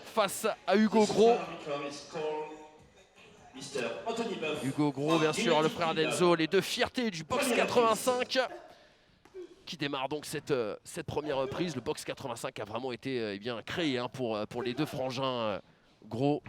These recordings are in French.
face à Hugo Gros. Hugo Gros, bien sûr, le frère d'Enzo, les deux fiertés du box 85 qui démarre donc cette première reprise. Le box 85 a vraiment été eh bien, créé hein, pour les deux frangins Gros.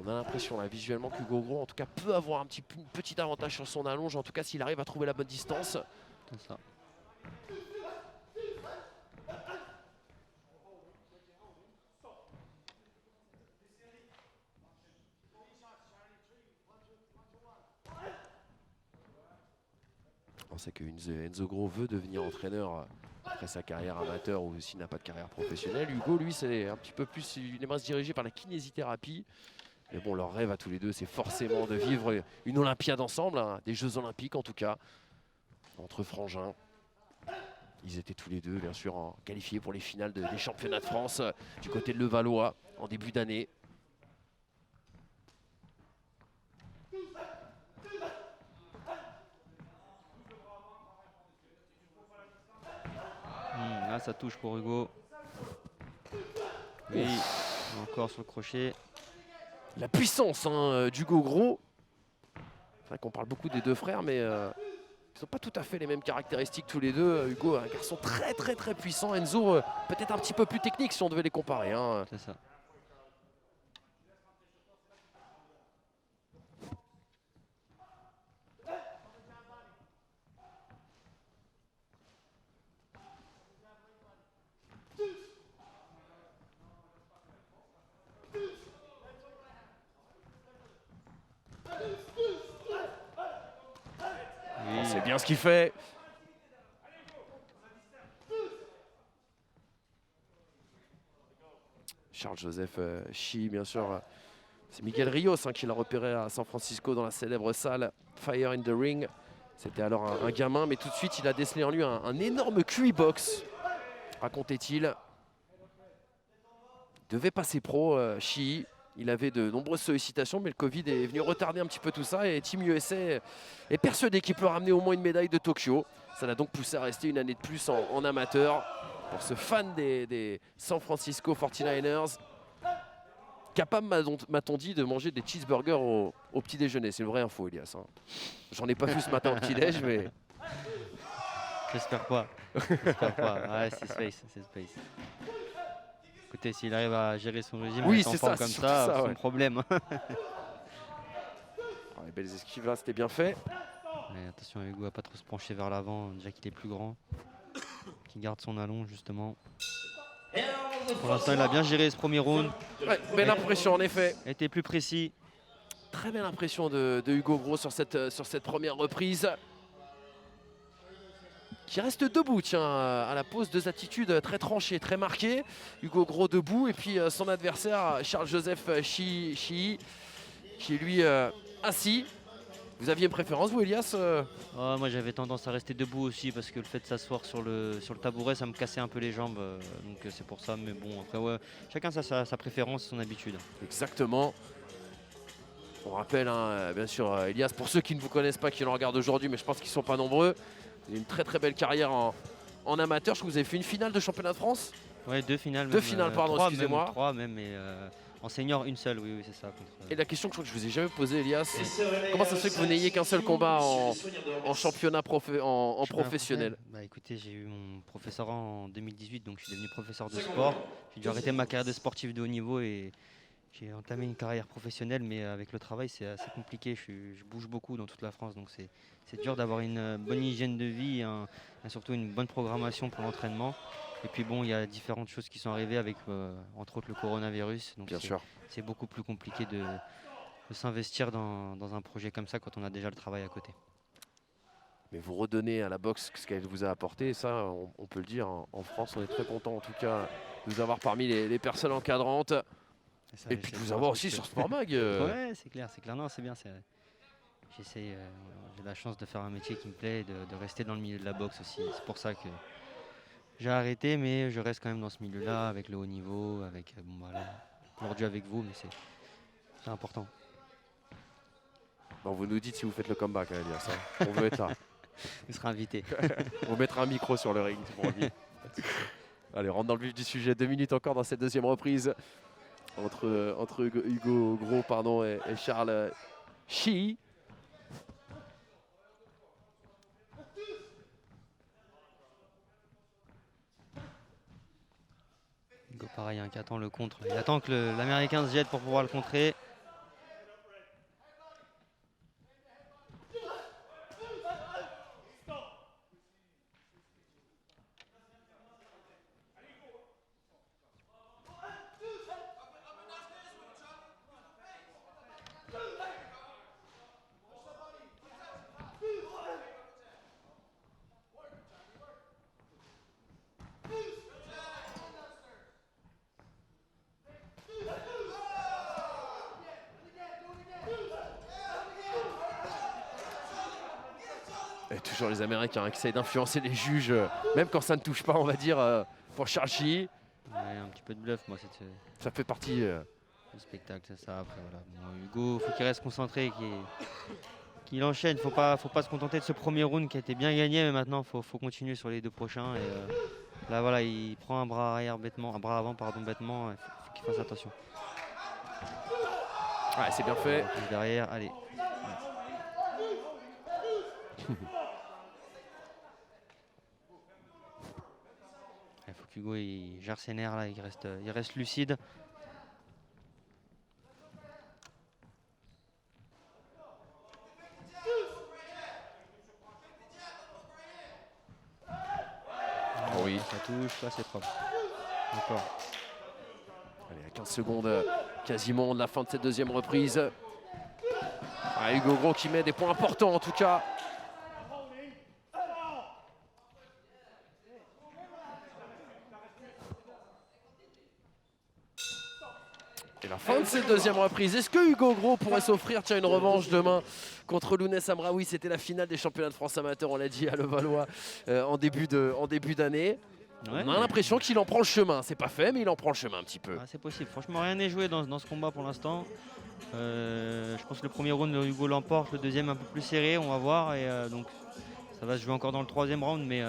On a l'impression là visuellement qu'Hugo Gros en tout cas peut avoir un petit avantage sur son allonge, en tout cas s'il arrive à trouver la bonne distance. C'est ça. On sait que Enzo Gros veut devenir entraîneur après sa carrière amateur ou s'il n'a pas de carrière professionnelle. Hugo, lui, c'est un petit peu plus, il aimerait se diriger par la kinésithérapie. Mais bon, leur rêve à tous les deux, c'est forcément de vivre une Olympiade ensemble, hein, des Jeux Olympiques en tout cas, entre frangins. Ils étaient tous les deux, bien sûr, qualifiés pour les finales des championnats de France du côté de Levallois en début d'année. Là, ça touche pour Hugo. Oui, encore sur le crochet. La puissance hein, d'Hugo Gros. C'est vrai qu'on parle beaucoup des deux frères, mais ils n'ont pas tout à fait les mêmes caractéristiques tous les deux. Hugo, un garçon très puissant. Enzo, peut-être un petit peu plus technique si on devait les comparer. Hein. C'est ça. Oh, c'est bien ce qu'il fait. Charles-Joseph Chi, bien sûr. C'est Miguel Rios hein, qui l'a repéré à San Francisco dans la célèbre salle Fire in the Ring. C'était alors un gamin, mais tout de suite, il a décelé en lui un énorme QI box, racontait-il. Il devait passer pro, Chi. Il avait de nombreuses sollicitations, mais le Covid est venu retarder un petit peu tout ça. Et Team USA est persuadé qu'il peut ramener au moins une médaille de Tokyo. Ça l'a donc poussé à rester une année de plus en amateur. Pour ce fan des San Francisco 49ers, capable, m'a-t-on dit, de manger des cheeseburgers au petit déjeuner. C'est une vraie info, Elias. Hein. J'en ai pas vu ce matin au petit-déj, mais... J'espère pas. J'espère pas. Ouais, c'est space, c'est space. Écoutez, s'il arrive à gérer son régime oui, en c'est forme ça, comme ça, c'est ouais. son problème. Les belles esquives là, c'était bien fait. Mais attention, Hugo à pas trop se pencher vers l'avant, déjà qu'il est plus grand. Qui garde son allonge justement. Pour l'instant, il a bien géré ce premier round. Ouais, belle impression en effet. Il était plus précis. Très belle impression de Hugo Gros sur cette première reprise. Qui reste debout, tiens, à la pose, deux attitudes très tranchées, très marquées. Hugo Gros debout et puis son adversaire Charles-Joseph Chi, qui est lui assis. Vous aviez une préférence, vous, Elias Oh, moi, j'avais tendance à rester debout aussi parce que le fait de s'asseoir sur le tabouret, ça me cassait un peu les jambes. Donc c'est pour ça. Mais bon, après, ouais, chacun a sa préférence, son habitude. Exactement. On rappelle, hein, bien sûr, Elias, pour ceux qui ne vous connaissent pas, qui le regardent aujourd'hui, mais je pense qu'ils ne sont pas nombreux. Vous avez une très belle carrière en amateur. Je crois que vous avez fait une finale de championnat de France. Ouais, deux finales. Deux finales, pardon, excusez-moi. Trois même, mais en senior, une seule, oui, c'est ça. Et la question que je vous ai jamais posée, Elias, comment ça se fait que vous n'ayez qu'un seul combat en championnat professionnel? Bah écoutez, j'ai eu mon professeur en 2018, donc je suis devenu professeur de sport. J'ai dû arrêter ma carrière de sportif de haut niveau et j'ai entamé une carrière professionnelle, mais avec le travail, c'est assez compliqué. Je bouge beaucoup dans toute la France, donc c'est dur d'avoir une bonne hygiène de vie et surtout une bonne programmation pour l'entraînement. Et puis bon, il y a différentes choses qui sont arrivées avec, entre autres, le coronavirus. Donc c'est beaucoup plus compliqué de s'investir dans un projet comme ça quand on a déjà le travail à côté. Mais vous redonnez à la boxe ce qu'elle vous a apporté, et ça, on peut le dire, en France, on est très content en tout cas de vous avoir parmi les personnes encadrantes. Ça, et puis de vous avoir aussi sur Sport Mag. Ouais, c'est clair, non, c'est bien. J'ai la chance de faire un métier qui me plaît et de rester dans le milieu de la boxe aussi. C'est pour ça que j'ai arrêté, mais je reste quand même dans ce milieu-là, avec le haut niveau, avec bon, voilà. aujourd'hui avec vous, mais c'est important. Bon, vous nous dites si vous faites le comeback, hein, Elias, hein. On veut être là. Vous serez invité. On mettra un micro sur le ring pour lui. Allez, rentre dans le vif du sujet. 2 minutes encore dans cette deuxième reprise entre Hugo Gros pardon, et Charles Chi. Hugo pareil, hein, qui attend le contre. Il attend que l'Américain se jette pour pouvoir le contrer. Et toujours les Américains qui essayent d'influencer les juges, même quand ça ne touche pas, on va dire, pour Charles Chi. Ouais, un petit peu de bluff, moi. Ça fait partie. Le spectacle, c'est ça. Après, voilà. Bon, Hugo, faut qu'il reste concentré, qu'il enchaîne. Faut pas se contenter de ce premier round qui a été bien gagné, mais maintenant, faut continuer sur les 2 prochains. Et là, voilà, il prend un bras arrière bêtement, un bras avant, pardon, bêtement. Il faut qu'il fasse attention. Ouais, c'est bien fait. Derrière, allez. Il faut qu'Hugo il gère ses nerfs là, il reste lucide. Oh oui. Ça touche, là c'est propre. Encore. Allez, à 15 secondes quasiment de la fin de cette deuxième reprise. Ah, Hugo Gros qui met des points importants en tout cas. Et la fin de cette deuxième reprise. Est-ce que Hugo Gros pourrait s'offrir une revanche demain contre Lounès Amraoui? C'était la finale des championnats de France amateurs, on l'a dit, à Levallois en début d'année. Ouais, on a l'impression qu'il en prend le chemin. C'est pas fait, mais il en prend le chemin un petit peu. Ah, c'est possible. Franchement, rien n'est joué dans ce combat pour l'instant. Je pense que le premier round, Hugo l'emporte. Le deuxième, un peu plus serré. On va voir. Et donc, ça va se jouer encore dans le troisième round. Mais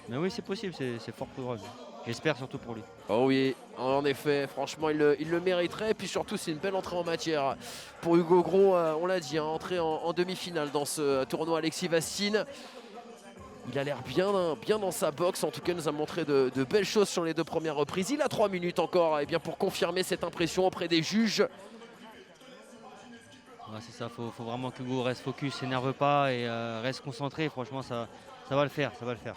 oui, c'est possible. C'est fort probable. J'espère surtout pour lui. Oh oui, en effet, franchement, il le mériterait. Et puis surtout, c'est une belle entrée en matière pour Hugo Gros. On l'a dit, hein, entrée en demi-finale dans ce tournoi Alexis Vastine. Il a l'air bien dans sa boxe. En tout cas, il nous a montré de belles choses sur les 2 premières reprises. Il a 3 minutes encore bien, pour confirmer cette impression auprès des juges. Ouais, c'est ça, faut vraiment qu'Hugo reste focus, s'énerve pas et reste concentré. Franchement, ça va le faire, ça va le faire.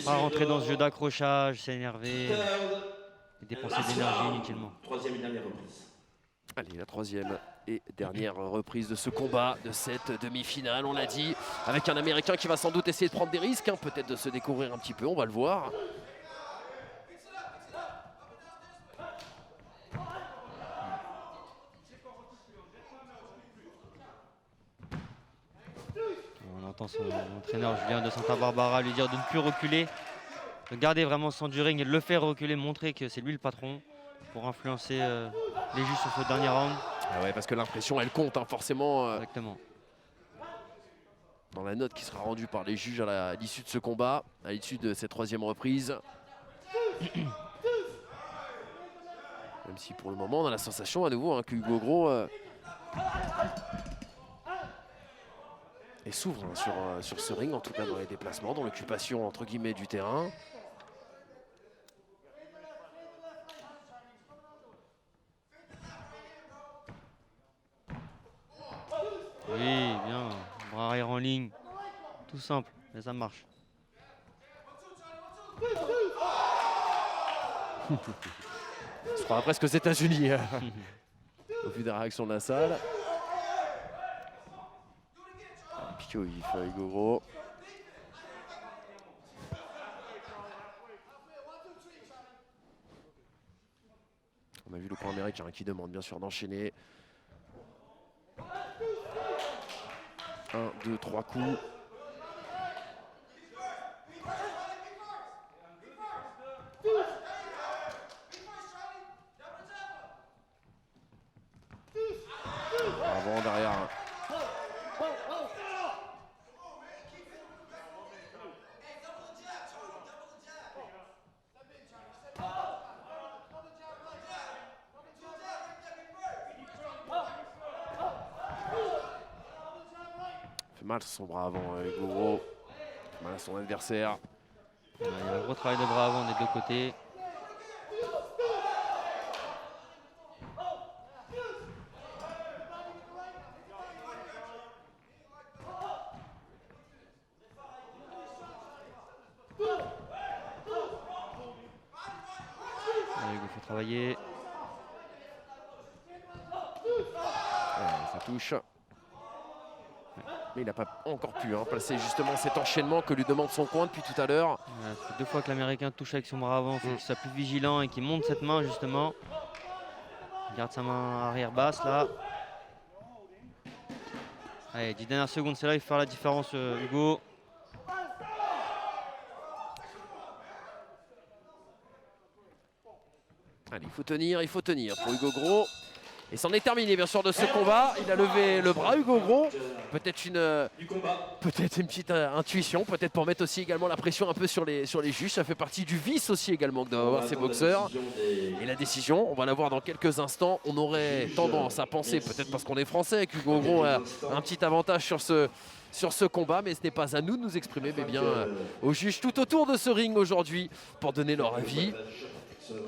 Pas rentrer dans ce jeu d'accrochage, s'énerver et dépenser de l'énergie inutilement. Troisième et dernière reprise. Allez, la troisième et dernière reprise de ce combat, de cette demi-finale, on l'a dit, avec un Américain qui va sans doute essayer de prendre des risques, hein, peut-être de se découvrir un petit peu, on va le voir. On entend son entraîneur Julien de Santa Barbara lui dire de ne plus reculer, de garder vraiment son du ring et de le faire reculer, montrer que c'est lui le patron pour influencer les juges sur ce dernier round. Ah ouais, parce que l'impression, elle compte, hein, forcément. Exactement. Dans la note qui sera rendue par les juges à l'issue de ce combat, à l'issue de cette troisième reprise. Même si pour le moment, on a la sensation à nouveau, hein, que Hugo Gros s'ouvre, hein, sur ce ring, en tout cas dans les déplacements, dans l'occupation entre guillemets du terrain. Oui, bien. Bras arrière en ligne. Tout simple, mais ça marche. On se croirait presque aux États-Unis, au vu de la réaction de la salle. Piquet il fait Hugo Gros. On a vu le camp américain qui demande bien sûr d'enchaîner. 1, 2, 3 coups. derrière. Fait mal son bras avant, Hugo Gros. Fait mal à son adversaire. Il y a un gros travail de bras avant des deux côtés. Hugo faut travailler. Ça touche. Mais il n'a pas encore pu placer justement cet enchaînement que lui demande son coin depuis tout à l'heure. Ouais, ça fait 2 fois que l'Américain touche avec son bras avant. Il faut qu'il soit plus vigilant et qu'il monte cette main justement. Il garde sa main arrière basse là. Allez, 10 dernières secondes, c'est là il faut faire la différence Hugo. Allez, il faut tenir pour Hugo Gros. Et c'en est terminé bien sûr de ce combat. Il a levé le bras Hugo Gros. Peut-être une petite intuition, peut-être pour mettre aussi également la pression un peu sur les juges. Ça fait partie du vice aussi également que doivent avoir ces boxeurs. Et la décision, on va la voir dans quelques instants. On aurait tendance à penser, peut-être parce qu'on est français, qu'Hugo Gros a un petit avantage sur ce combat, mais ce n'est pas à nous de nous exprimer, mais bien aux juges tout autour de ce ring aujourd'hui pour donner leur avis.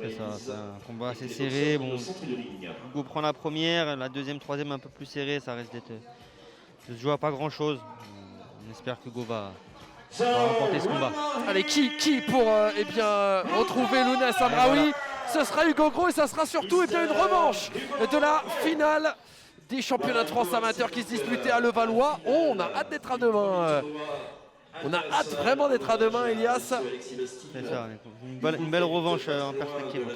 C'est ça, c'est un combat assez serré. Bon, Hugo prend la première, la deuxième, troisième un peu plus serrée. Ça reste de se jouer à pas grand chose. On espère que Hugo va remporter ce combat. Allez, qui pour retrouver Lounès Amraoui? Ce sera Hugo Gros et ça sera surtout une revanche de la finale des championnats de France amateurs qui se disputaient à Levallois. Oh, on a hâte d'être à demain. On a hâte vraiment d'être à demain, Elias. C'est ça, une belle revanche en perspective.